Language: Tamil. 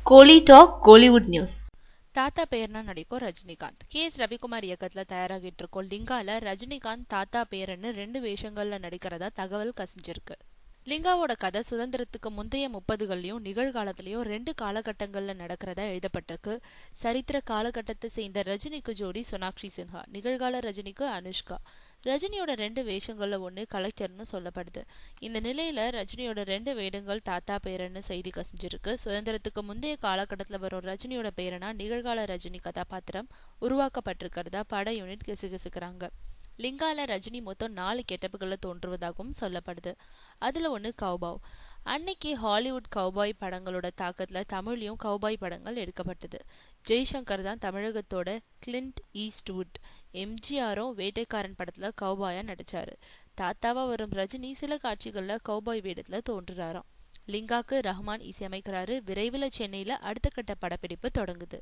கோலி டாக் கோலிவுட் நியூஸ். தாத்தா பேரனா நடிக்கும் ரஜினிகாந்த். எஸ் ரவிக்குமார் இயக்கத்துல தயாராகிட்டு இருக்கோம் லிங்கால ரஜினிகாந்த் தாத்தா பேரன்னு 2 வேஷங்கள்ல நடிக்கிறதா தகவல் கசிஞ்சிருக்கு. லிங்காவோட கதை சுதந்திரத்துக்கு முந்தைய 30கள்லயும் நிகழ்காலத்திலயும் 2 காலகட்டங்கள்ல நடக்கிறதா எழுதப்பட்டிருக்கு. சரித்திர காலகட்டத்தை சேர்ந்த ரஜினிக்கு ஜோடி சோனாக்ஷி சின்ஹா, நிகழ்கால ரஜினிக்கு அனுஷ்கா. ரஜினியோட 2 வேஷங்கள்ல ஒண்ணு கலெக்டர்னு சொல்லப்படுது. இந்த நிலையில ரஜினியோட 2 வேடங்கள் தாத்தா பேரன்னு செய்தி கசிஞ்சிருக்கு. சுதந்திரத்துக்கு முந்தைய காலகட்டத்துல வரும் ரஜினியோட பேரனா நிகழ்கால ரஜினி கதாபாத்திரம் உருவாக்கப்பட்டிருக்கிறதா பட யூனிட் கிசுகிசுக்கிறாங்க. லிங்கால ரஜினி மொத்தம் 4 கெட்டப்புகள்ல தோன்றுவதாகவும் சொல்லப்படுது. அதுல ஒண்ணு கௌபாவ். அன்னைக்கு ஹாலிவுட் கௌபாய் படங்களோட தாக்கத்துல தமிழ்லயும் கௌபாய் படங்கள் எடுக்கப்பட்டது. ஜெய்சங்கர் தான் தமிழகத்தோட கிளின்ட் ஈஸ்ட்வுட். எம்ஜிஆரும் வேட்டைக்காரன் படத்துல கௌபாயா நடிச்சாரு. தாத்தாவா வரும் ரஜினி சில காட்சிகள்ல கௌபாய் வேடத்துல தோன்றுறாராம். லிங்காக்கு ரஹ்மான் இசையமைக்கிறாரு. விரைவில் சென்னையில அடுத்த கட்ட படப்பிடிப்பு தொடங்குது.